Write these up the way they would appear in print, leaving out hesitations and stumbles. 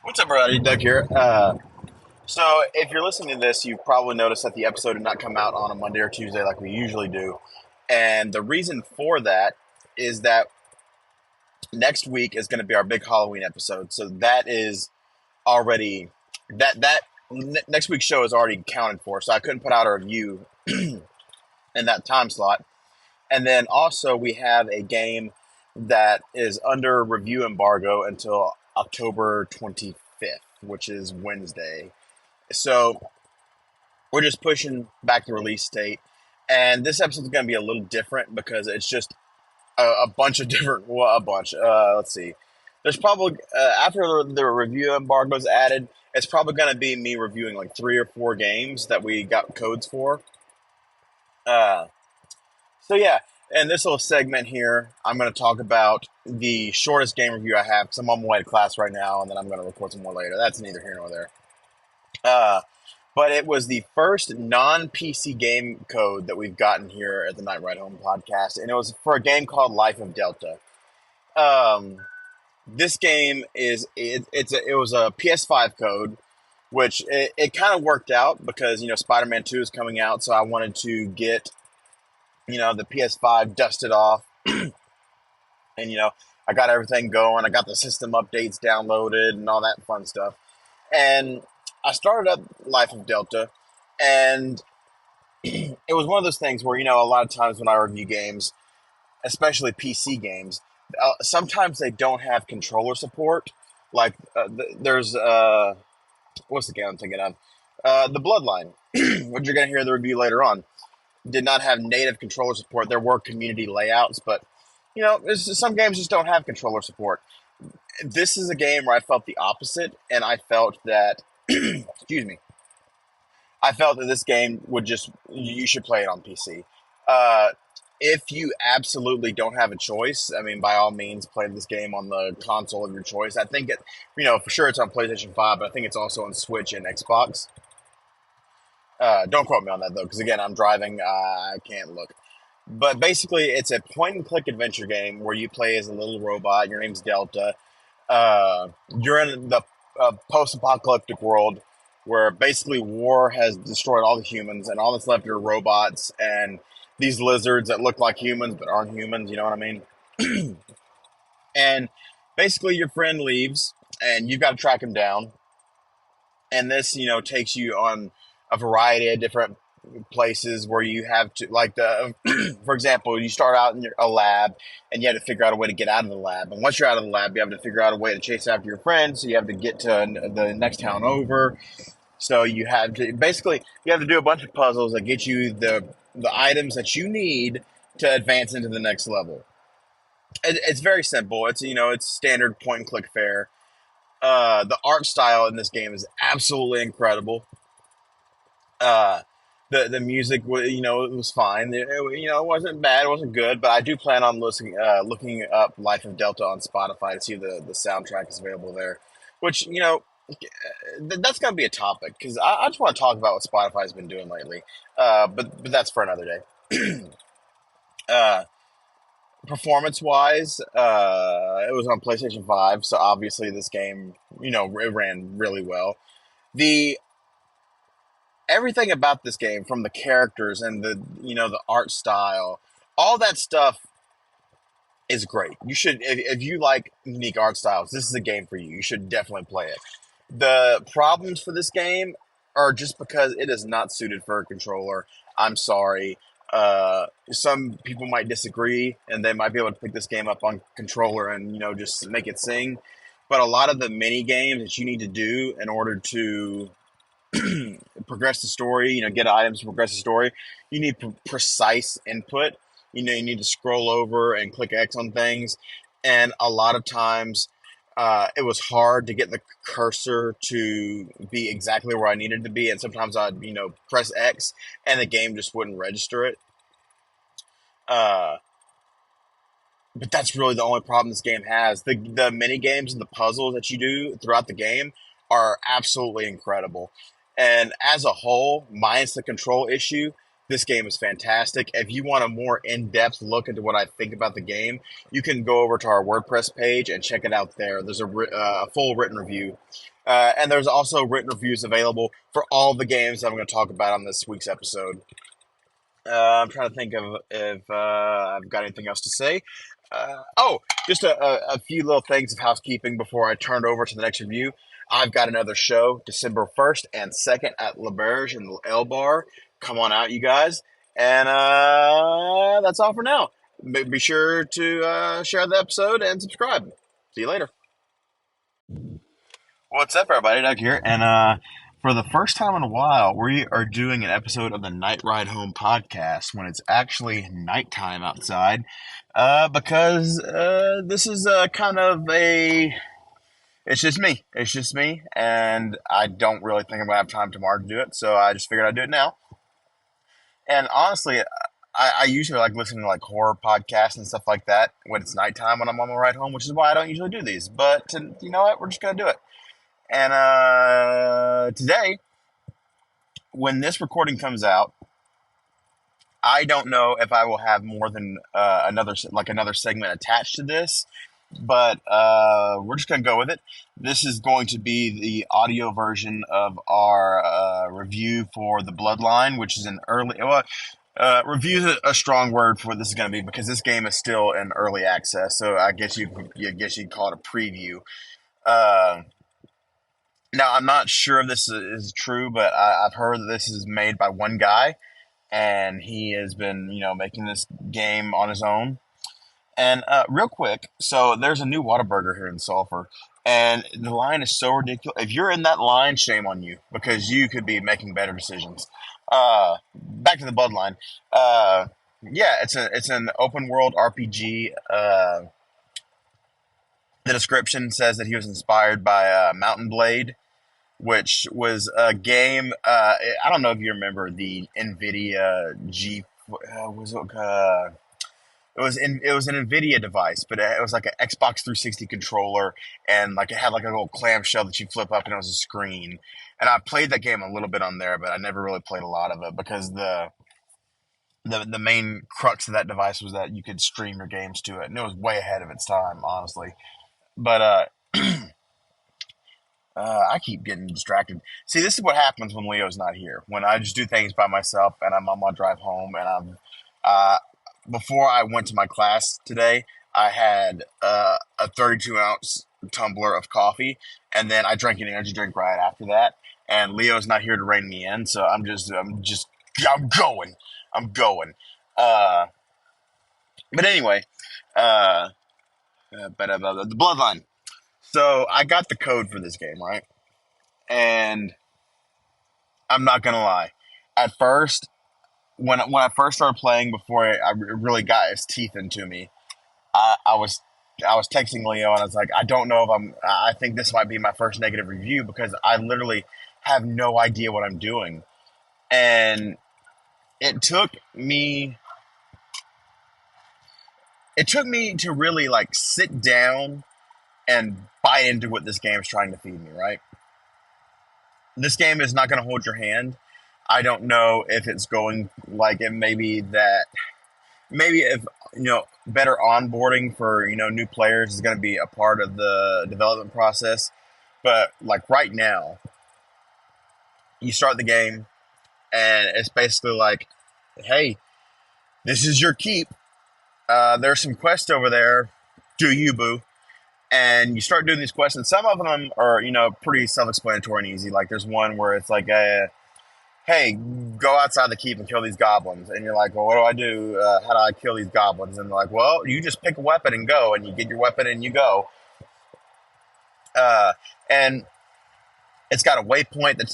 What's up, everybody? Doug here. So, if you're listening to this, you've probably noticed that the episode did not come out on a Monday or Tuesday like we usually do. And the reason for that is that next week is going to be our big Halloween episode. So that is already next week's show is already accounted for. So I couldn't put out a review in that time slot. And then also we have a game that is under review embargo until October 25th, which is Wednesday. So we're just pushing back the release date. And this episode is going to be a little different because it's just a bunch of different, well, a bunch. Let's see. There's probably, after the review embargo is added, it's probably going to be me reviewing like 3 or 4 games that we got codes for. Uh, so yeah, in this little segment here, I'm going to talk about the shortest game review I have because I'm on my way to class right now, and then I'm going to record some more later. That's neither here nor there. Uh, but it was the first non-PC game code that we've gotten here at the Night Ride Home podcast, and it was for a game called Life of Delta. Um, this game it was a PS5 code, which it kind of worked out because Spider-Man 2 is coming out, so I wanted to get the PS5 dusted off, and I got everything going. I got the system updates downloaded and all that fun stuff, and I started up Life of Delta, and it was one of those things where a lot of times when I review games, especially PC games, sometimes they don't have controller support. Like there's what's the game I'm thinking of? The Bloodline, which you're gonna hear the review later on, did not have native controller support. There were community layouts, but some games just don't have controller support. This is a game where I felt the opposite, and I felt that, excuse me, I felt that this game you should play it on PC. Uh, if you absolutely don't have a choice, I mean, by all means, play this game on the console of your choice. I think for sure it's on PlayStation 5, but I think it's also on Switch and Xbox. Don't quote me on that, though, because again, I'm driving. I can't look. But basically, it's a point and click adventure game where you play as a little robot. Your name's Delta. You're in the post apocalyptic world where basically war has destroyed all the humans, and all that's left are robots and these lizards that look like humans but aren't humans. You know what I mean? And basically, your friend leaves, and you've got to track him down. And this, takes you on a variety of different places where you have to, like for example, you start out in a lab, and you have to figure out a way to get out of the lab. And once you're out of the lab, you have to figure out a way to chase after your friends. So you have to get to the next town over. So you have to do a bunch of puzzles that get you the items that you need to advance into the next level. It's very simple. It's standard point and click fare. The art style in this game is absolutely incredible. Uh, the music, it was fine. It wasn't bad. It wasn't good, but I do plan on looking up Life of Delta on Spotify to see if the soundtrack is available there. Which that's going to be a topic because I just want to talk about what Spotify's been doing lately. But that's for another day. uh, Performance wise, it was on PlayStation 5, so obviously this game, it ran really well. The Everything about this game, from the characters and the art style, all that stuff is great. You should, if you like unique art styles, this is a game for you. You should definitely play it. The problems for this game are just because it is not suited for a controller. I'm sorry. Some people might disagree, and they might be able to pick this game up on controller and just make it sing. But a lot of the mini games that you need to do in order to progress the story, get items to progress the story, you need precise input. You need to scroll over and click X on things. And a lot of times, it was hard to get the cursor to be exactly where I needed to be. And sometimes I'd, press X and the game just wouldn't register it. Uh, but that's really the only problem this game has. The mini games and the puzzles that you do throughout the game are absolutely incredible. And as a whole, minus the control issue, This game is fantastic. If you want a more in-depth look into what I think about the game, you can go over to our WordPress page and check it out there. There's a full written review. And there's also written reviews available for all the games that I'm going to talk about on this week's episode. I'm trying to think of if I've got anything else to say. Just a few little things of housekeeping before I turn over to the next review. I've got another show December 1st and 2nd at La Berge in the L Bar. Come on out, you guys. And that's all for now. Be sure to share the episode and subscribe. See you later. What's up, everybody? Doug here. And for the first time in a while, we are doing an episode of the Night Ride Home podcast when it's actually nighttime outside. Because this is kind of a. It's just me. It's just me. And I don't really think I'm going to have time tomorrow to do it. So I just figured I'd do it now. And honestly, I usually like listening to like horror podcasts and stuff like that when it's nighttime when I'm on my ride home, which is why I don't usually do these. But you know what? We're just going to do it. And today, when this recording comes out, I don't know if I will have more than another segment attached to this, but we're just gonna go with it. This is going to be the audio version of our review for the Bloodline, which is an early. Review is a strong word for what this is going to be because this game is still in early access. So I guess you'd call it a preview. Now, I'm not sure if this is true, but I've heard that this is made by one guy, and he has been, making this game on his own. And real quick, so there's a new Whataburger here in Sulphur, and the line is so ridiculous. If you're in that line, shame on you, because you could be making better decisions. Back to the Bloodline. Yeah, it's an open world RPG. The description says that he was inspired by Mountain Blade, which was a game. I don't know if you remember the NVIDIA G. It was an NVIDIA device, but it was like an Xbox 360 controller, and like it had like a little clamshell that you flip up, and it was a screen. And I played that game a little bit on there, but I never really played a lot of it because the main crux of that device was that you could stream your games to it, and it was way ahead of its time, honestly. But I keep getting distracted. See, this is what happens when Leo's not here. When I just do things by myself and I'm on my drive home, and uh, before I went to my class today, I had a 32-ounce tumbler of coffee, and then I drank an energy drink right after that. And Leo's not here to rein me in, so I'm going. But anyway, the Bloodline. So I got the code for this game, right? And I'm not gonna lie. At first, when I first started playing, before I really got its teeth into me, I was texting Leo, and I was like, I don't know if I think this might be my first negative review because I literally have no idea what I'm doing, and it took me to really like sit down and buy into what this game is trying to feed me, right? This game is not going to hold your hand. I don't know if it's going like it maybe if better onboarding for new players is going to be a part of the development process. But like right now, you start the game and it's basically like, hey, this is your keep. There's some quests over there. Do you, boo? And you start doing these quests, and some of them are, pretty self-explanatory and easy. Like there's one where it's like, hey, go outside the keep and kill these goblins. And you're like, well, what do I do? How do I kill these goblins? And they're like, well, you just pick a weapon and go. And you get your weapon and you go. And it's got a waypoint that,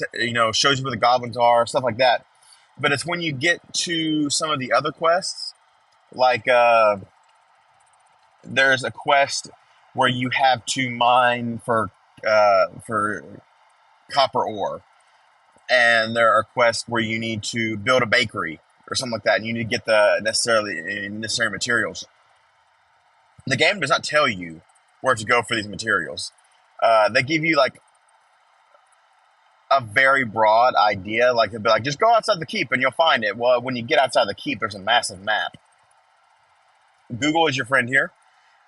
shows you where the goblins are, stuff like that. But it's when you get to some of the other quests, like there's a quest where you have to mine for copper ore, and there are quests where you need to build a bakery or something like that, and you need to get the necessary materials. The game does not tell you where to go for these materials. They give you like a very broad idea. Like, it'd be like, just go outside the keep and you'll find it. Well, when you get outside the keep, there's a massive map. Google is your friend here.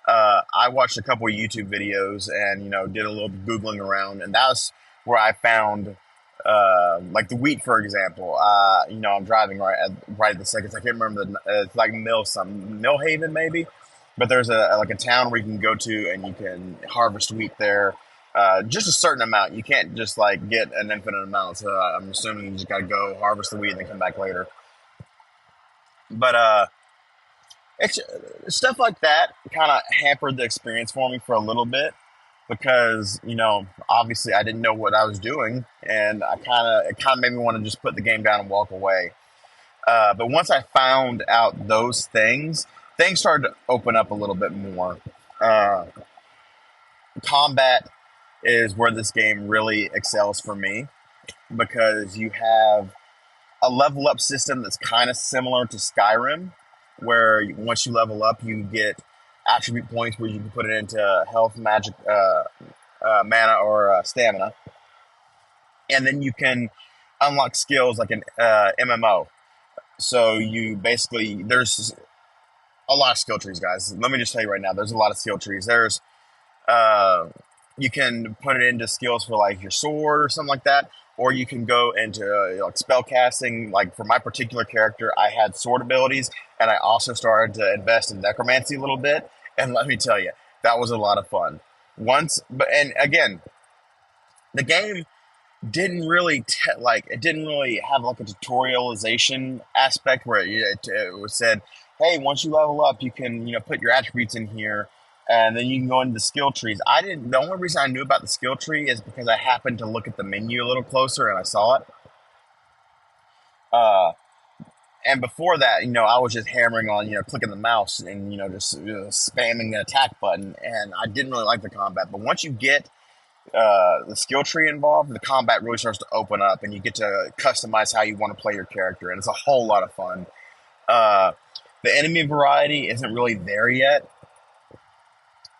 I watched a couple of YouTube videos and, did a little Googling around, and that's where I found, like the wheat, for example. I'm driving right at the second. I can't remember it's like Millhaven maybe, but there's like a town where you can go to and you can harvest wheat there. Just a certain amount. You can't just like get an infinite amount. So I'm assuming you just got to go harvest the wheat and then come back later. But it's stuff like that kind of hampered the experience for me for a little bit because obviously I didn't know what I was doing, and it kind of made me want to just put the game down and walk away. But once I found out those things started to open up a little bit more. Uh, Combat is where this game really excels for me because you have a level up system that's kind of similar to Skyrim, where once you level up, you get attribute points where you can put it into health, magic, mana, or stamina, and then you can unlock skills like an MMO. So you basically there's a lot of skill trees, guys. Let me just tell you right now, there's a lot of skill trees. There's uh, you can put it into skills for like your sword or something like that, or you can go into like spell casting. Like for my particular character, I had sword abilities, and I also started to invest in necromancy a little bit. And let me tell you, that was a lot of fun. And again, the game didn't really it didn't really have like a tutorialization aspect where it was said, hey, once you level up, you can put your attributes in here, and then you can go into the skill trees. I didn't. The only reason I knew about the skill tree is because I happened to look at the menu a little closer and I saw it. Uh, and before that, I was just hammering on clicking the mouse and just spamming the attack button, and I didn't really like the combat. But once you get the skill tree involved, the combat really starts to open up, and you get to customize how you want to play your character, and it's a whole lot of fun. Uh, the enemy variety isn't really there yet.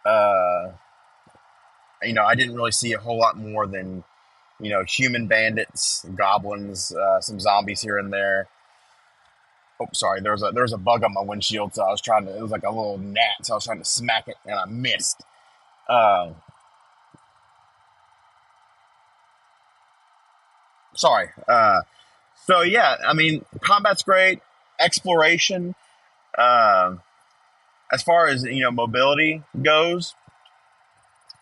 Uh, I didn't really see a whole lot more than human bandits, goblins, some zombies here and there. Oh, sorry, there was a bug on my windshield, so I was trying to. It was like a little gnat, so I was trying to smack it, and I missed. Uh, Sorry. So yeah, I mean, combat's great. Exploration. Uh, as far as mobility goes,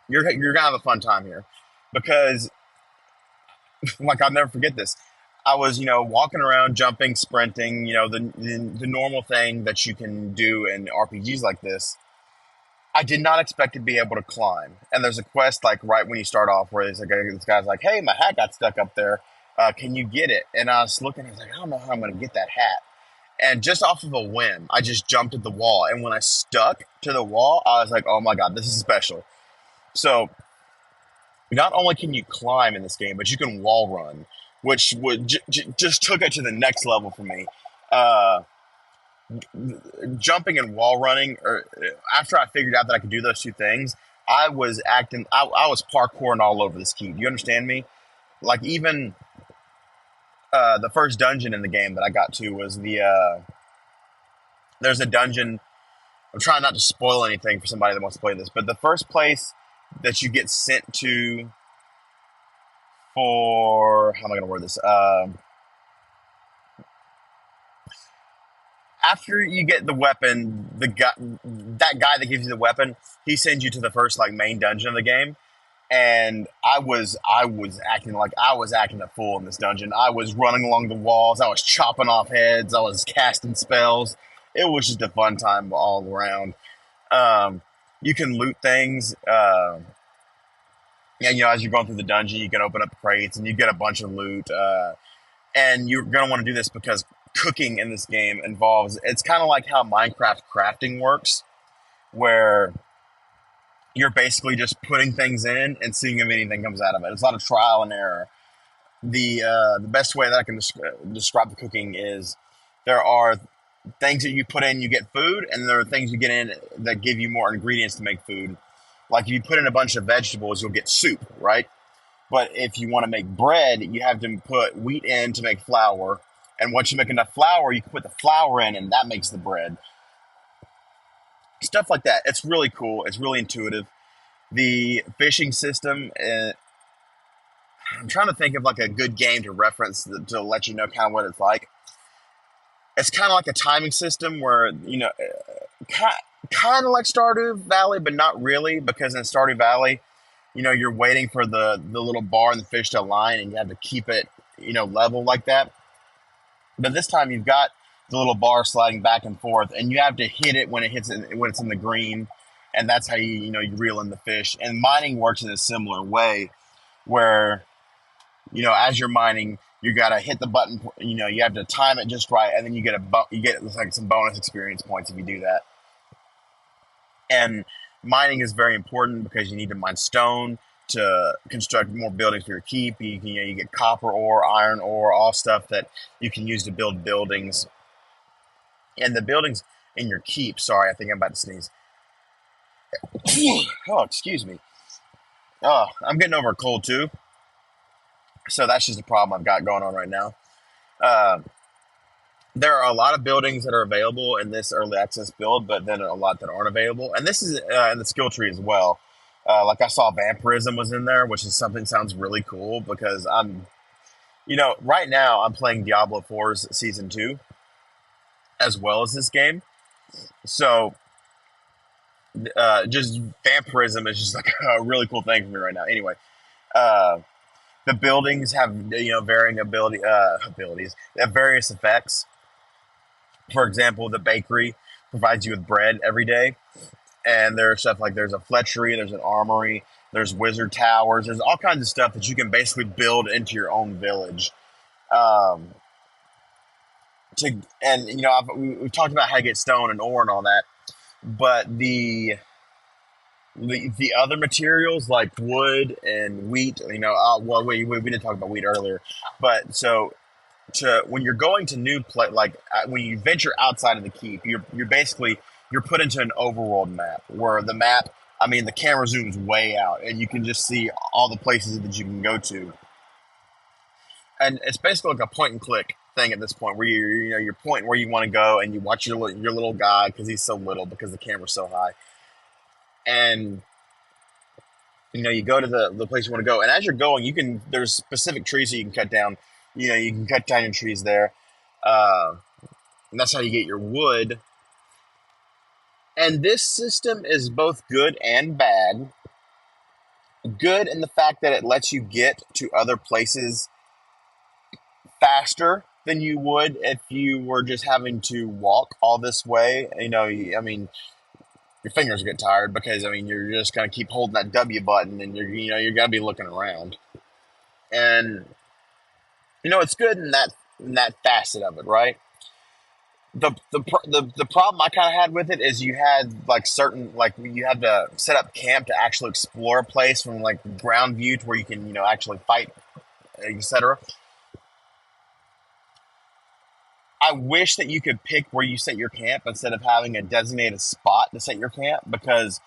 you're gonna have a fun time here, because like I'll never forget this. I was walking around, jumping, sprinting, the normal thing that you can do in RPGs like this. I did not expect to be able to climb. And there's a quest like right when you start off where this guy's like, "Hey, my hat got stuck up there. Can you get it?" And I was looking, I was like, "I don't know how I'm going to get that hat." And just off of a whim, I just jumped at the wall. And when I stuck to the wall, I was like, "Oh my god, this is special." So not only can you climb in this game, but you can wall run, which would just took it to the next level for me. Uh, Jumping and wall running, or after I figured out that I could do those two things, I was parkouring all over this key. Do you understand me? Like, even the first dungeon in the game that I got to was there's a dungeon. I'm trying not to spoil anything for somebody that wants to play this, but the first place that you get sent to for, how am I going to word this? After you get the weapon, that guy that gives you the weapon, he sends you to the first like main dungeon of the game. And I was acting a fool in this dungeon. I was running along the walls. I was chopping off heads. I was casting spells. It was just a fun time all around. Um, you can loot things. And as you're going through the dungeon, you can open up crates and you get a bunch of loot. And you're gonna want to do this because cooking in this game involves. It's kind of like how Minecraft crafting works, where you're basically just putting things in and seeing if anything comes out of it. It's a lot of trial and error. The best way that I can describe the cooking is there are things that you put in, you get food, and there are things you get in that give you more ingredients to make food. Like if you put in a bunch of vegetables, you'll get soup, right? But if you want to make bread, you have to put wheat in to make flour. And once you make enough flour, you can put the flour in, and that makes the bread. Stuff like that. It's really cool. It's really intuitive. The fishing system, I'm trying to think of like a good game to reference to let you know kind of what it's like. It's kind of like a timing system where, kind of like Stardew Valley, but not really, because in Stardew Valley, you're waiting for the little bar and the fish to align, and you have to keep it, level like that. But this time you've got the little bar sliding back and forth, and you have to hit it when it's in the green, and that's how you reel in the fish. And mining works in a similar way, where as you're mining, you gotta hit the button. You have to time it just right, and then you get like some bonus experience points if you do that. And mining is very important because you need to mine stone to construct more buildings for your keep. You get copper ore, iron ore, all stuff that you can use to build buildings. And the buildings in your keep. Sorry, I think I'm about to sneeze. Oh, excuse me. Oh, I'm getting over a cold too. So that's just a problem I've got going on right now. Uh, there are a lot of buildings that are available in this early access build, but then a lot that aren't available. And this is in the skill tree as well. Like I saw vampirism was in there, which is something sounds really cool because right now I'm playing Diablo 4's Season 2 as well as this game. So just vampirism is just like a really cool thing for me right now. Anyway, the buildings have varying abilities. They have various effects. For example, the bakery provides you with bread every day, and there's stuff like there's a fletchery, there's an armory, there's wizard towers, there's all kinds of stuff that you can basically build into your own village. Um, we've talked about how to get stone and ore and all that, but the other materials like wood and wheat, we didn't talk about wheat earlier, but so when you're going to new when you venture outside of the keep, you're put into an overworld map where the camera zooms way out and you can just see all the places that you can go to, and it's basically like a point and click thing at this point where you're pointing where you want to go and you watch your little guy because he's so little because the camera's so high, and you go to the place you want to go, and as you're going, there's specific trees that you can cut down. You can cut down your trees there, and that's how you get your wood. And this system is both good and bad. Good in the fact that it lets you get to other places faster than you would if you were just having to walk all this way. Your fingers get tired because you're just gonna keep holding that W button, and you're gonna be looking around. And it's good in that facet of it, right? The problem I kind of had with it is you had you had to set up camp to actually explore a place from like ground view to where you can actually fight, etc. I wish that you could pick where you set your camp instead of having a designated spot to set your camp, because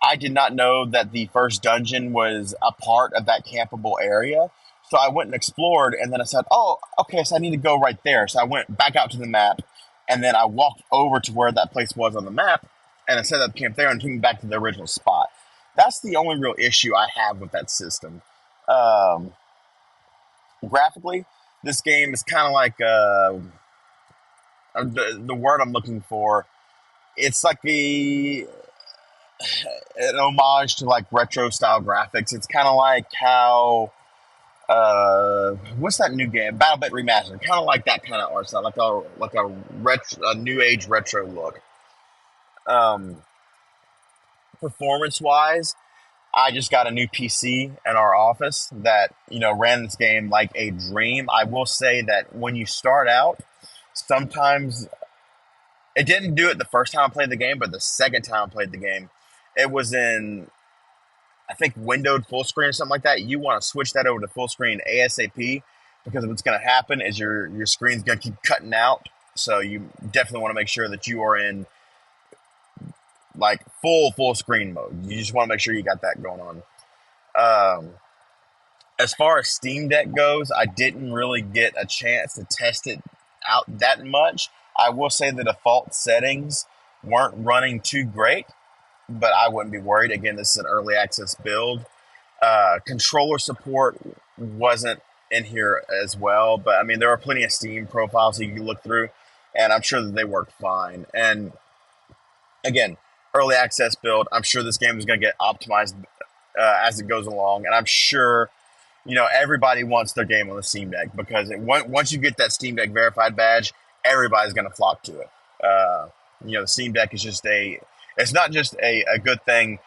I did not know that the first dungeon was a part of that campable area. So I went and explored, and then I said, oh, okay, so I need to go right there. So I went back out to the map, and then I walked over to where that place was on the map, and I set up camp there and took me back to the original spot. That's the only real issue I have with that system. Graphically, this game is kind of like the word I'm looking for. It's like an homage to like retro style graphics. It's kind of like how what's that new game? BattleBit Remastered. Kind of like that kind of art style, like a new age retro look. Performance wise, I just got a new PC in our office that ran this game like a dream. I will say that when you start out, sometimes it didn't do it the first time I played the game, but the second time I played the game, it was in, I think, windowed full screen or something like that. You want to switch that over to full screen ASAP, because what's going to happen is your screen's going to keep cutting out. So you definitely want to make sure that you are in like full screen mode. You just want to make sure you got that going on. As far as Steam Deck goes, I didn't really get a chance to test it out that much. I will say the default settings weren't running too great, but I wouldn't be worried. Again, this is an early access build. Controller support wasn't in here as well, but I mean, there are plenty of Steam profiles you can look through, and I'm sure that they work fine. And again, early access build, I'm sure this game is going to get optimized as it goes along, and I'm sure everybody wants their game on the Steam Deck because once you get that Steam Deck verified badge, everybody's going to flock to it. The Steam Deck is it's not just a good thing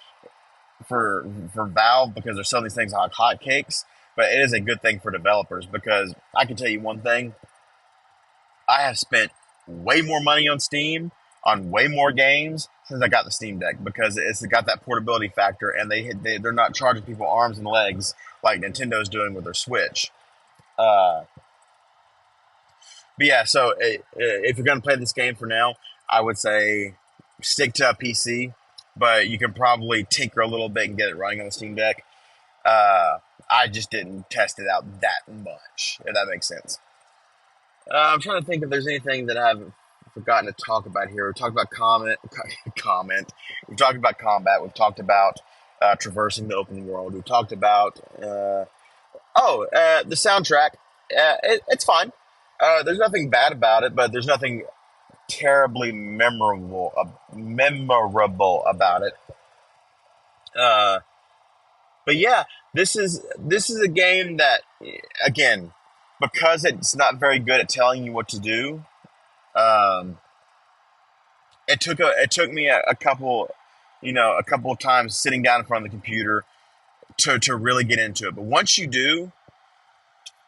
for Valve because they're selling these things like hotcakes, but it is a good thing for developers because I can tell you one thing: I have spent way more money on Steam on way more games since I got the Steam Deck because it's got that portability factor, and they're not charging people arms and legs like Nintendo's doing with their Switch. Uh, but yeah, so if you're going to play this game for now, I would say stick to a PC, but you can probably tinker a little bit and get it running on the Steam Deck. Uh, I just didn't test it out that much, if that makes sense. I'm trying to think if there's anything that I've forgotten to talk about here. We talked about comment. We've talked about combat. We've talked about traversing the open world. We've talked about the soundtrack. It's fine. There's nothing bad about it, but there's nothing terribly memorable about it. But yeah, this is a game that, again, because it's not very good at telling you what to do. Um, it took me a couple, a couple of times sitting down in front of the computer to really get into it. But once you do,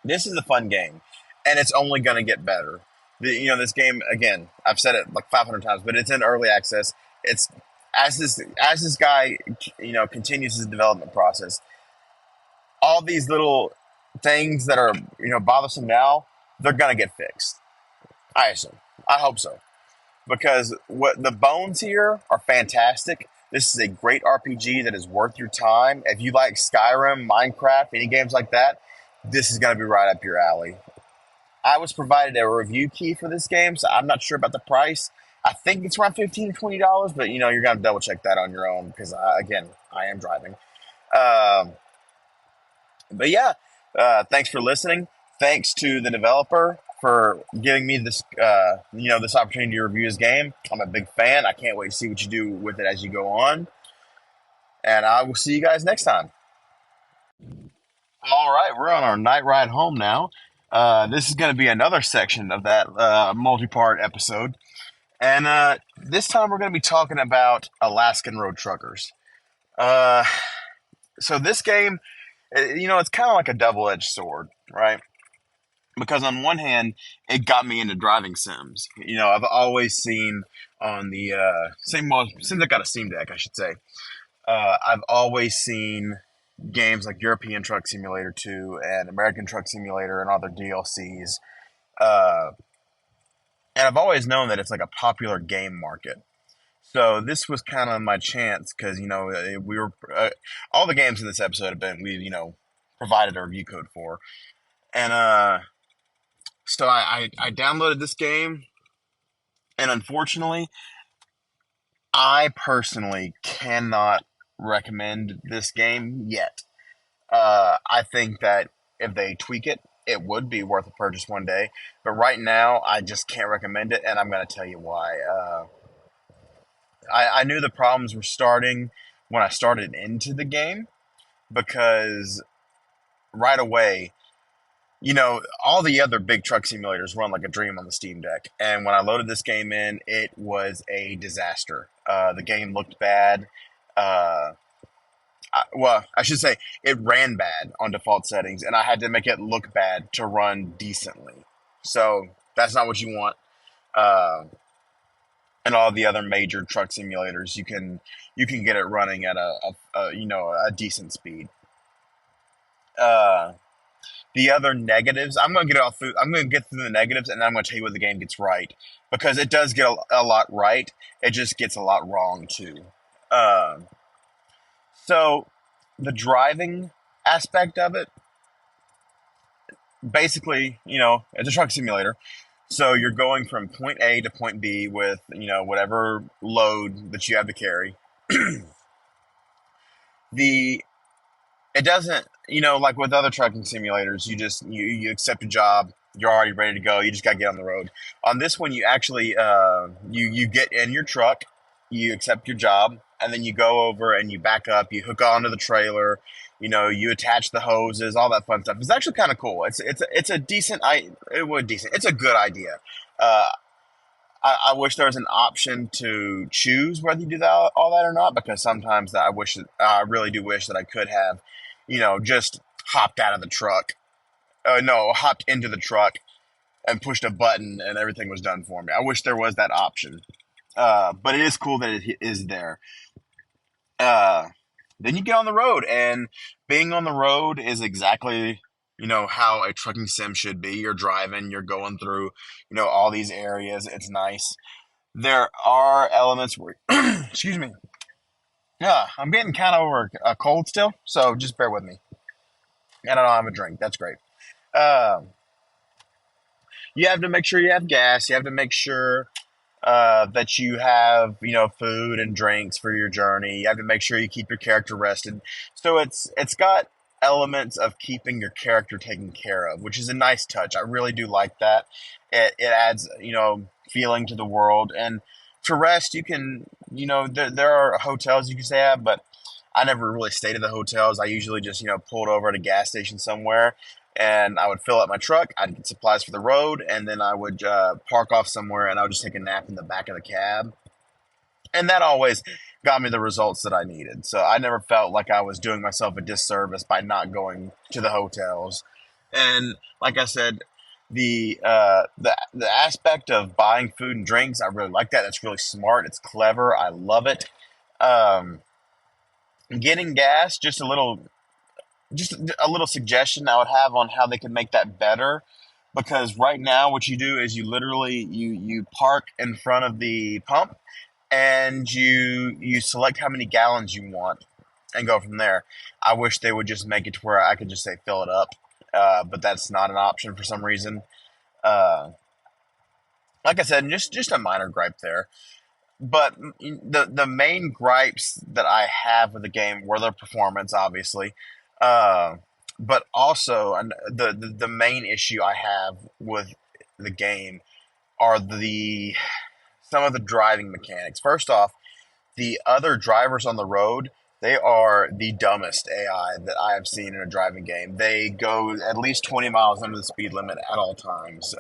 this is a fun game, and it's only going to get better. This game, again, I've said it like 500 times, but it's in early access. It's as this guy, continues his development process. All these little things that are bothersome now, they're going to get fixed. I assume. I hope so. Because what the bones here are fantastic. This is a great RPG that is worth your time. If you like Skyrim, Minecraft, any games like that, this is going to be right up your alley. I was provided a review key for this game, so I'm not sure about the price. I think it's around $15 to $20, but you're going to double check that on your own because, again, I am driving. Um, but yeah, thanks for listening. Thanks to the developer for giving me this opportunity to review his game. I'm a big fan. I can't wait to see what you do with it as you go on. And I will see you guys next time. All right, we're on our night ride home now. This is going to be another section of that multi-part episode. And this time we're going to be talking about Alaskan Road Truckers. Uh, so this game, it's kind of like a double-edged sword, right? Because on one hand, it got me into driving sims. I've always seen on the since I got a Steam Deck, I should say. I've always seen games like European Truck Simulator 2 and American Truck Simulator and other DLCs. Uh, and I've always known that it's like a popular game market. So this was kind of my chance because, we were all the games in this episode have been we provided a review code for. And so I downloaded this game, and unfortunately, I personally cannot recommend this game yet. I think that if they tweak it, it would be worth a purchase one day. But right now, I just can't recommend it, and I'm going to tell you why. I knew the problems were starting when I started into the game because right away, all the other big truck simulators run like a dream on the Steam Deck. And when I loaded this game in, it was a disaster. The game looked bad. I should say it ran bad on default settings, and I had to make it look bad to run decently. So that's not what you want. Uh, and all the other major truck simulators, you can get it running at a decent speed. Uh, the other negatives, I'm going to get through the negatives, and then I'm going to tell you what the game gets right because it does get a lot right. It just gets a lot wrong too. Uh, so the driving aspect of it, basically, it's a truck simulator. So you're going from point A to point B with, whatever load that you have to carry. The It doesn't, like with other trucking simulators, you accept a job, you're already ready to go, you just got to get on the road. On this one, you actually you get in your truck, you accept your job, and then you go over and you back up, you hook onto the trailer, you attach the hoses, all that fun stuff. It's actually kind of cool. It's a decent decent. It's a good idea. Uh, I wish there was an option to choose whether you do that all that or not, because sometimes I really do wish that I could have, just hopped out of the truck. No, hopped into the truck and pushed a button and everything was done for me. I wish there was that option. But it is cool that it is there. Uh, then you get on the road, and being on the road is exactly, how a trucking sim should be. You're driving, you're going through, all these areas. It's nice. There are elements where, excuse me. Yeah, I'm getting kind of over a cold still, so just bear with me. And I don't have a drink. That's great. Um, you have to make sure you have gas. You have to make sure that you have, food and drinks for your journey. You have to make sure you keep your character rested. So it's got elements of keeping your character taken care of, which is a nice touch. I really do like that. It adds, feeling to the world. And to rest, you can, there are hotels you can stay at, but I never really stayed at the hotels. I usually just, pulled over at a gas station somewhere and I would fill up my truck. I'd get supplies for the road, and then I would park off somewhere, and I would just take a nap in the back of the cab. And that always got me the results that I needed. So I never felt like I was doing myself a disservice by not going to the hotels. And like I said, the aspect of buying food and drinks, I really like that. That's really smart. It's clever. I love it. Um, Getting gas, just a little suggestion I would have on how they could make that better. Because right now, what you do is you literally you park in front of the pump and you select how many gallons you want and go from there. I wish they would just make it to where I could just say fill it up, but that's not an option for some reason. Uh, like I said, just a minor gripe there. But the main gripes that I have with the game were the performance, obviously, uh, but also the main issue I have with the game are the some of the driving mechanics. First off, the other drivers on the road, they are the dumbest AI that I have seen in a driving game. They go at least 20 miles under the speed limit at all times.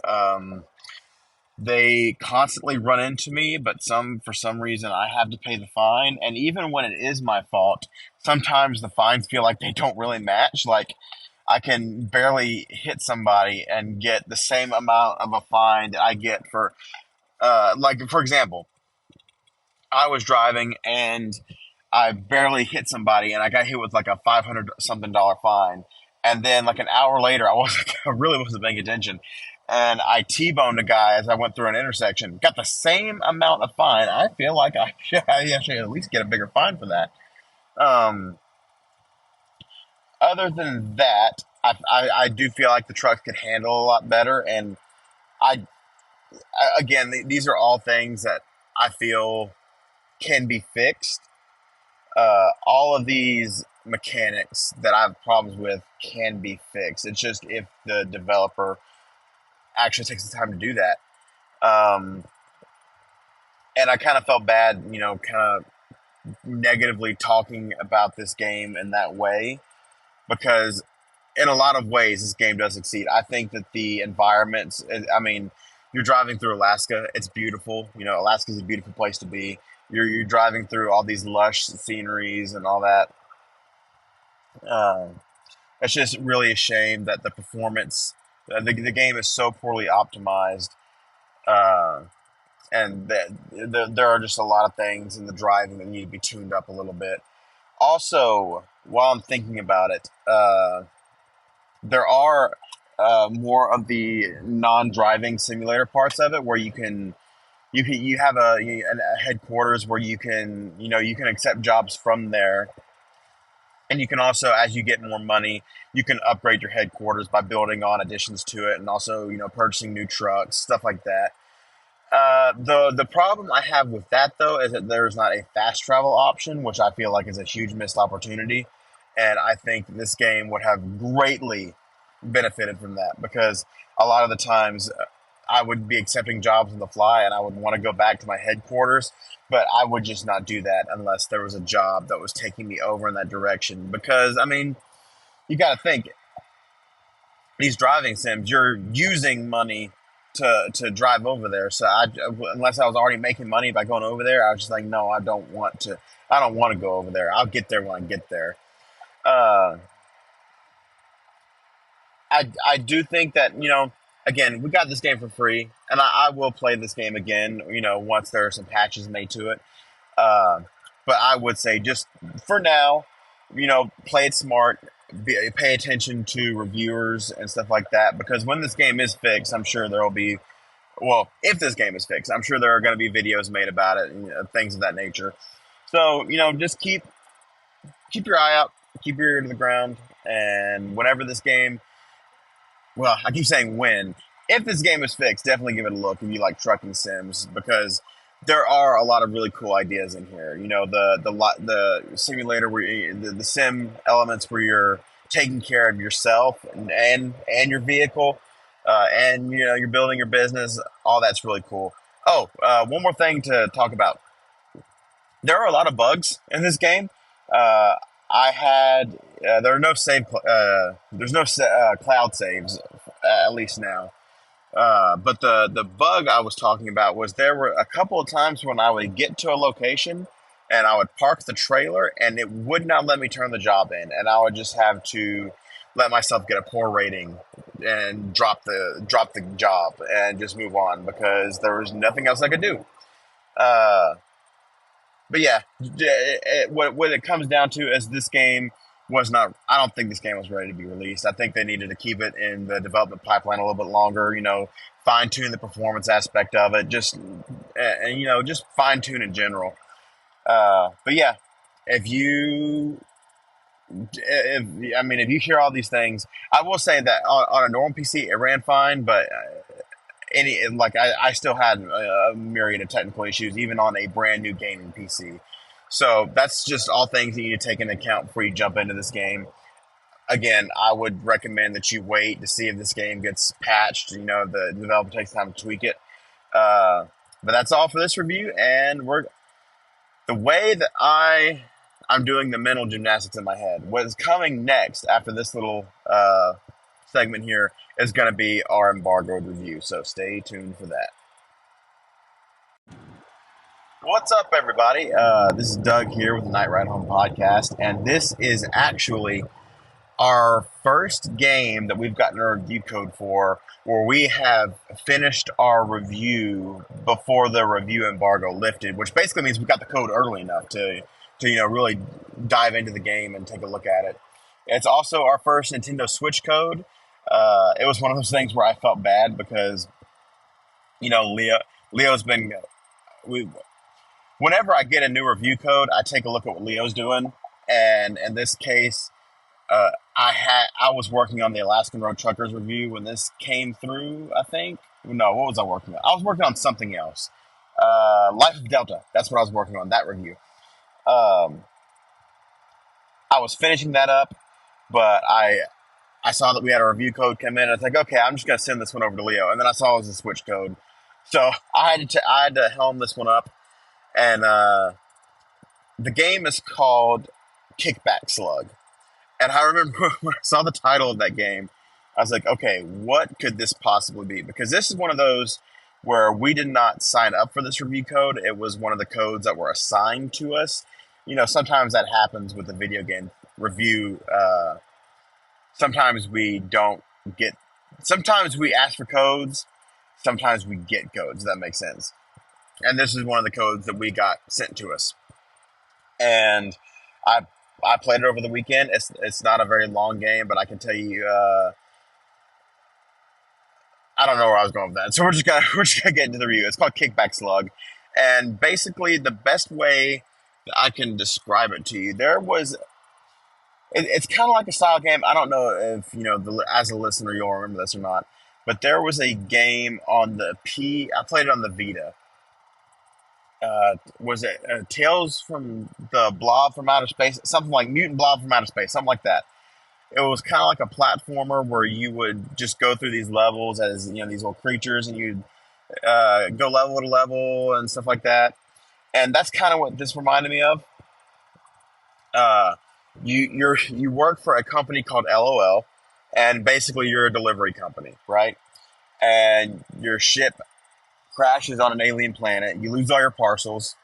They constantly run into me, but for some reason I have to pay the fine. And even when it is my fault, sometimes the fines feel like they don't really match. Like I can barely hit somebody and get the same amount of a fine that I get for, like for example, I was driving and I barely hit somebody and I got hit with like a 500 something dollar fine. And then like an hour later, I really wasn't paying attention. And I T-boned a guy as I went through an intersection. Got the same amount of fine. I feel like I should at least get a bigger fine for that. Um, Other than that, I do feel like the truck could handle a lot better. And I, again, these are all things that I feel can be fixed. All of these mechanics that I have problems with can be fixed. It's just if the developer actually takes the time to do that. Um, and I kind of felt bad, kind of negatively talking about this game in that way because in a lot of ways this game does succeed. I think that the environments, I mean, you're driving through Alaska, it's beautiful. Alaska is a beautiful place to be. You're driving through all these lush sceneries and all that. Uh, it's just really a shame that the performance, the game is so poorly optimized, uh, and that there are just a lot of things in the driving that need to be tuned up a little bit. Also, while I'm thinking about it, there are more of the non-driving simulator parts of it where you have a headquarters where you can accept jobs from there And you can also, as you get more money, you can upgrade your headquarters by building on additions to it, and also, purchasing new trucks, stuff like that. The problem I have with that though is that there's not a fast travel option, which I feel like is a huge missed opportunity. And I think this game would have greatly benefited from that, because a lot of the times I would be accepting jobs on the fly and I would want to go back to my headquarters, but I would just not do that unless there was a job that was taking me over in that direction. Because, I mean, you got to think, these driving sims, you're using money to drive over there. So unless I was already making money by going over there, I was just like, no, I don't want to. I don't want to go over there. I'll get there when I get there. Uh, I do think that, again, we got this game for free, and I will play this game again. Once there are some patches made to it. Uh, but I would say, just for now, play it smart. Pay attention to reviewers and stuff like that, because when this game is fixed, I'm sure there will be. Well, if this game is fixed, I'm sure there are going to be videos made about it and things of that nature. So, just keep your eye out, keep your ear to the ground, and whenever this game, well, I keep saying when. If this game is fixed, definitely give it a look if you like trucking sims, because there are a lot of really cool ideas in here. The simulator where the sim elements where you're taking care of yourself and your vehicle, and you're building your business. All that's really cool. Oh, one more thing to talk about. There are a lot of bugs in this game. Uh, I had there are no there's no cloud saves, at least now. But the bug I was talking about was there were a couple of times when I would get to a location and I would park the trailer and it would not let me turn the job in, and I would just have to let myself get a poor rating and drop the job and just move on, because there was nothing else I could do. Uh, but yeah, what it comes down to is this game was not. I don't think this game was ready to be released. I think they needed to keep it in the development pipeline a little bit longer. Fine tune the performance aspect of it. Just fine tune in general. But yeah, if you if if you hear all these things, I will say that on a normal PC it ran fine, but I still had a myriad of technical issues even on a brand new gaming PC. So that's just all things you need to take into account before you jump into this game. Again, I would recommend that you wait to see if this game gets patched. The developer takes time to tweak it. Uh, but that's all for this review, and the way that I'm doing the mental gymnastics in my head. What is coming next after this little segment here is going to be our embargoed review. So stay tuned for that. What's up, everybody? This is Doug here with the Night Ride Home podcast, and this is actually our first game that we've gotten a review code for, where we have finished our review before the review embargo lifted, which basically means we got the code early enough to really dive into the game and take a look at it. It's also our first Nintendo Switch code. It was one of those things where I felt bad because Leo's been we whenever I get a new review code, I take a look at what Leo's doing, and in this case, I was working on the Alaskan Road Truckers review when this came through. I think no, what was I working on? I was working on something else. Life of Delta. That's what I was working on. That review. Um, I was finishing that up, but I saw that we had a review code come in. And I was like, okay, I'm just gonna send this one over to Leo, and then I saw it was a Switch code, so I had to helm this one up, and the game is called Kickback Slug. And I remember when I saw the title of that game, I was like, okay, what could this possibly be? Because this is one of those where we did not sign up for this review code. It was one of the codes that were assigned to us. Sometimes that happens with the video game review. Sometimes we don't get, sometimes we ask for codes, sometimes we get codes. That makes sense. And this is one of the codes that we got sent to us. And I I played it over the weekend. It's not a very long game, but I can tell you, I don't know where I was going with that. So we're just gonna get into the review. It's called Kickback Slug, and basically the best way that I can describe it to you, it's kind of like a style game. I don't know if as a listener you'll remember this or not, but there was a game on the P. I played it on the Vita. Was it Tales from the Blob from Outer Space? Something like Mutant Blob from Outer Space, something like that. It was kind of like a platformer where you would just go through these levels as these little creatures, and you'd go level to level and stuff like that. And that's kind of what this reminded me of. Uh, you work for a company called LOL, and basically you're a delivery company, right? And your ship crashes on an alien planet. You lose all your parcels,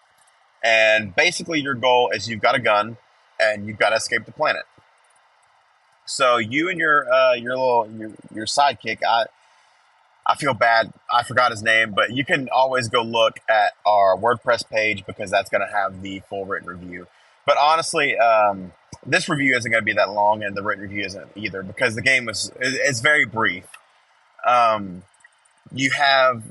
and basically your goal is you've got a gun, and you've got to escape the planet. So you and your sidekick, I feel bad. I forgot his name, but you can always go look at our WordPress page because that's going to have the full written review. But honestly, this review isn't going to be that long, and the written review isn't either because the game it's very brief. Um, you have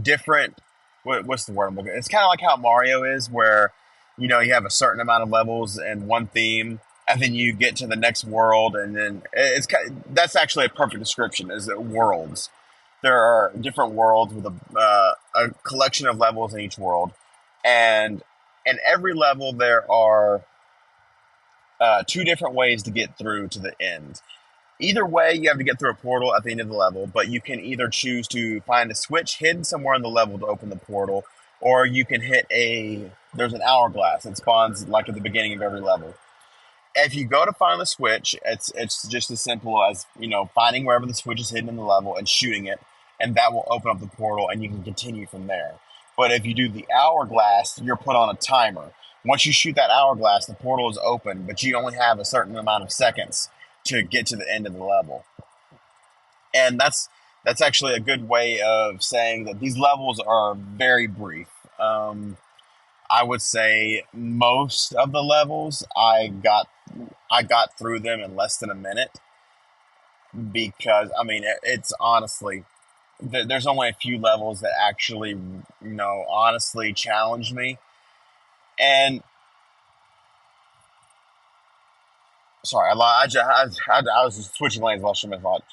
different what's the word I'm looking? It's kind of like how Mario is, where you have a certain amount of levels and one theme, and then you get to the next world, and then that's actually a perfect description. Is worlds? There are different worlds with a collection of levels in each world, and in every level there are two different ways to get through to the end. Either way, you have to get through a portal at the end of the level, but you can either choose to find a switch hidden somewhere in the level to open the portal, or you can there's an hourglass that spawns like at the beginning of every level. If you go to find the switch, it's just as simple as finding wherever the switch is hidden in the level and shooting it, and that will open up the portal, and you can continue from there. But if you do the hourglass, you're put on a timer. Once you shoot that hourglass, the portal is open, but you only have a certain amount of seconds to get to the end of the level. And that's actually a good way of saying that these levels are very brief. I would say most of the levels I got through them in less than a minute because I mean it's honestly there's only a few levels that actually honestly challenge me. And sorry, I was just switching lanes while my thought.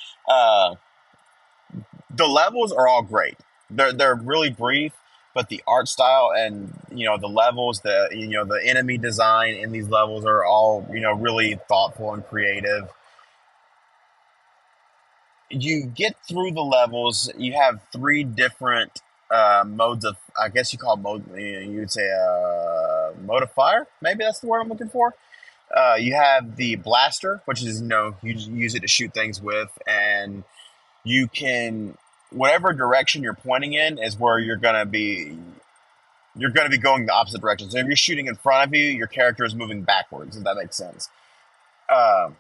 The levels are all great. They're really brief, but the art style and the levels, the enemy design in these levels are all really thoughtful and creative. You get through the levels. You have three different modes of, I guess you call it mode. You would say mode of fire. Maybe that's the word I'm looking for. You have the blaster, which is you use it to shoot things with, and you can whatever direction you're pointing in is where you're gonna be. You're going to be going the opposite direction. So if you're shooting in front of you, your character is moving backwards. If that makes sense. Um,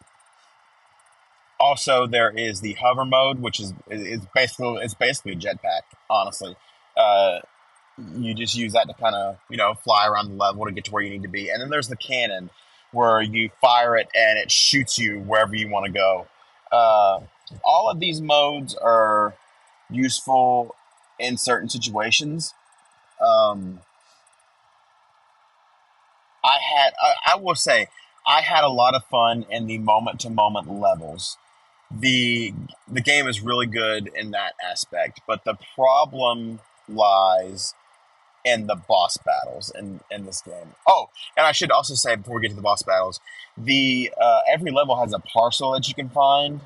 Also, there is the hover mode, which is it's basically a jetpack. Honestly, uh, you just use that to kind of fly around the level to get to where you need to be. And then there's the cannon, where you fire it and it shoots you wherever you want to go. Uh, all of these modes are useful in certain situations. Um, I will say I had a lot of fun in the moment to moment levels. The game is really good in that aspect, but the problem lies in the boss battles in this game. Oh, and I should also say before we get to the boss battles, the every level has a parcel that you can find,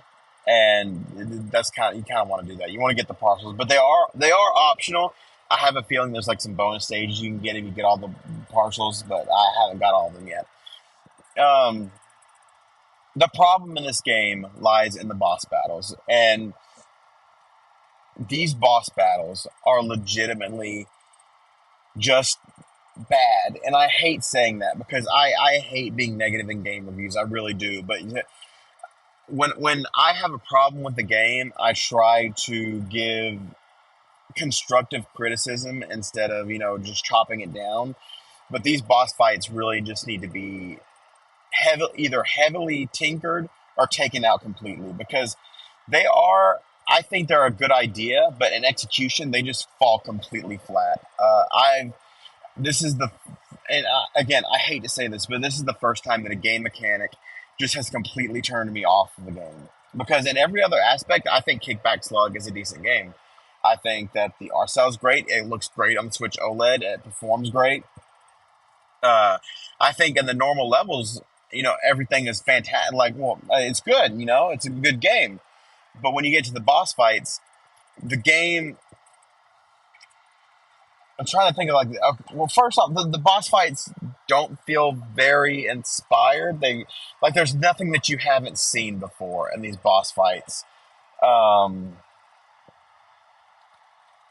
and that's you kind of want to do that. You want to get the parcels, but they are optional. I have a feeling there's like some bonus stages you can get if you get all the parcels, but I haven't got all of them yet. Um, the problem in this game lies in the boss battles, and these boss battles are legitimately just bad. And I hate saying that because I hate being negative in game reviews. I really do. But when I have a problem with the game, I try to give constructive criticism instead of just chopping it down. But these boss fights really just need to be either heavily tinkered or taken out completely because they are. I think they're a good idea, but in execution, they just fall completely flat. I've this is the and again, I hate to say this, but this is the first time that a game mechanic just has completely turned me off of the game. Because in every other aspect, I think Kickback Slug is a decent game. I think that the art style is great. It looks great on the Switch OLED. It performs great. Uh, I think in the normal levels, everything is fantastic. Like, well, it's good. It's a good game. But when you get to the boss fights, the game I'm trying to think of well, first off, the boss fights don't feel very inspired. There's nothing that you haven't seen before in these boss fights. Um,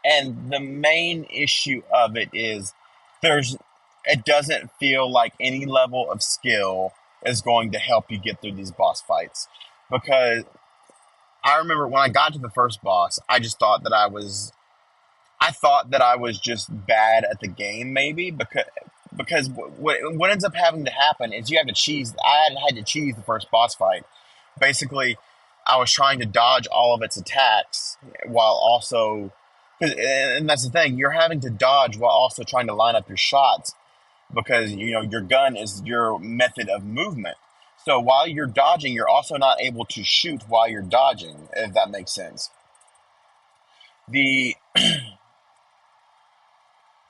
and the main issue of it is there's, it doesn't feel like any level of skill is going to help you get through these boss fights. Because I remember when I got to the first boss, I thought that I was just bad at the game, maybe because what ends up having to happen is you have to cheese. I had to cheese the first boss fight. Basically, I was trying to dodge all of its attacks while also, and that's the thing, you're having to dodge while also trying to line up your shots because your gun is your method of movement. So while you're dodging, you're also not able to shoot while you're dodging, if that makes sense. The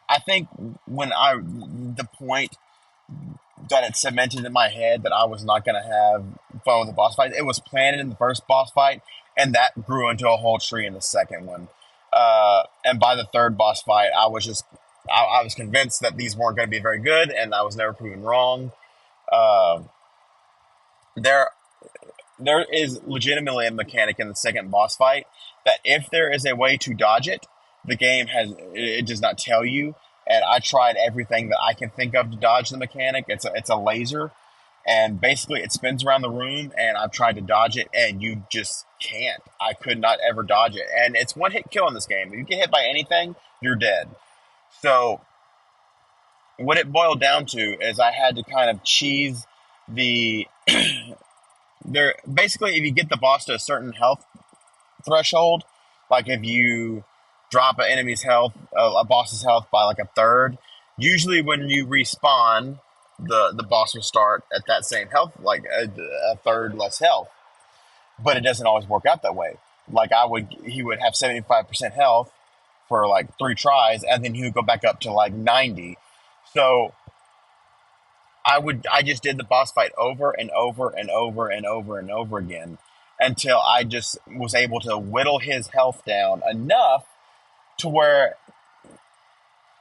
I think the point that it cemented in my head that I was not going to have fun with the boss fight, it was planted in the first boss fight, and that grew into a whole tree in the second one. And by the third boss fight, I was convinced that these weren't going to be very good, and I was never proven wrong. Uh, there there is legitimately a mechanic in the second boss fight that if there is a way to dodge it, the game it does not tell you. And I tried everything that I can think of to dodge the mechanic. It's a laser, and basically it spins around the room. And I've tried to dodge it, and you just can't. I could not ever dodge it, and it's one hit kill in this game. If you get hit by anything, you're dead. So what it boiled down to is I had to kind of cheese the there. Basically, if you get the boss to a certain health threshold. Like if you drop an enemy's health, a boss's health by like a third, usually when you respawn, the boss will start at that same health, like a third less health. But it doesn't always work out that way. Like he would have 75% health for like 3 tries, and then he would go back up to like 90. So I just did the boss fight over and over and over and over and over again until I just was able to whittle his health down enough to where,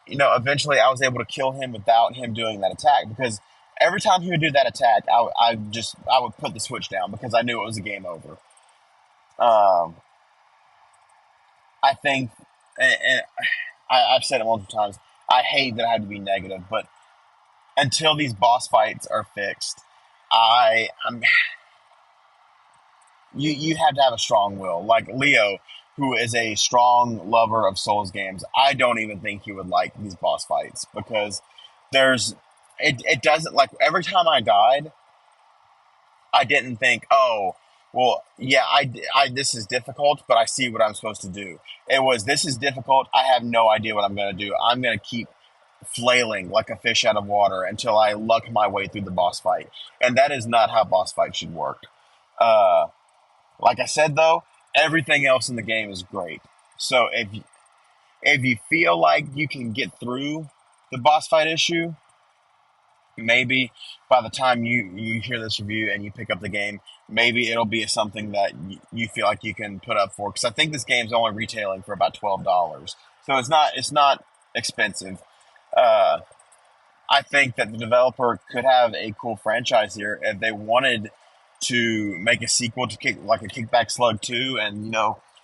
eventually I was able to kill him without him doing that attack. Because every time he would do that attack, I would put the switch down because I knew it was a game over. Um, I think, and I've said it multiple times, I hate that I have to be negative, but until these boss fights are fixed, I'm you have to have a strong will. Like Leo, who is a strong lover of Souls games, I don't even think he would like these boss fights because there's it doesn't like every time I died, I didn't think, oh, well, yeah, this is difficult, but I see what I'm supposed to do. It was this is difficult. I have no idea what I'm going to do. I'm going to keep flailing like a fish out of water until I luck my way through the boss fight, and that is not how boss fights should work. Uh, like I said, though, everything else in the game is great. So if you feel like you can get through the boss fight issue, maybe by the time you hear this review and you pick up the game, maybe it'll be something that you feel like you can put up for. Because I think this game's only retailing for about $12, so it's not expensive. Uh, I think that the developer could have a cool franchise here if they wanted to make a sequel to like a Kickback Slug 2 and,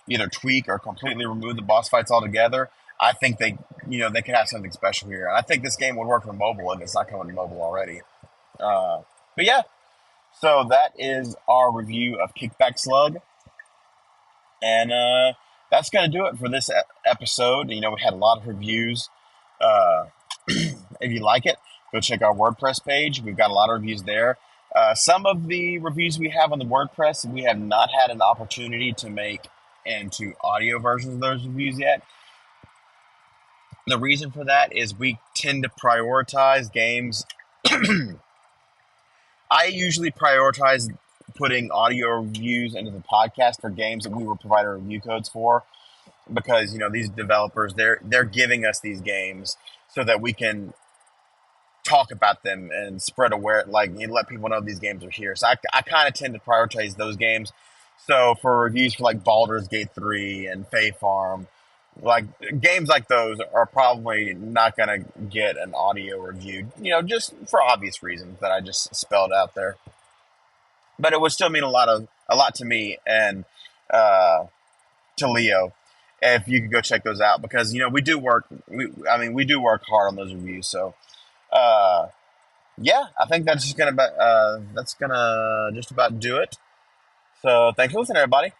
either tweak or completely remove the boss fights altogether. I think they could have something special here. And I think this game would work for mobile if it's not coming to mobile already. But yeah, so that is our review of Kickback Slug. And that's going to do it for this episode. We had a lot of reviews. If you like it, go check our WordPress page. We've got a lot of reviews there. Some of the reviews we have on the WordPress, we have not had an opportunity to make into audio versions of those reviews yet. The reason for that is we tend to prioritize games. I usually prioritize putting audio reviews into the podcast for games that we were provided review codes for, because these developers, they're giving us these games so that we can talk about them and spread aware, like, let people know these games are here. So I kind of tend to prioritize those games. So for reviews for like Baldur's Gate 3 and Fae Farm, like games like those are probably not going to get an audio review, just for obvious reasons that I just spelled out there. But it would still mean a lot to me and uh, to Leo if you could go check those out, because we do work. We do work hard on those reviews. So uh, yeah, I think that's gonna just about do it. So thanks for listening, everybody.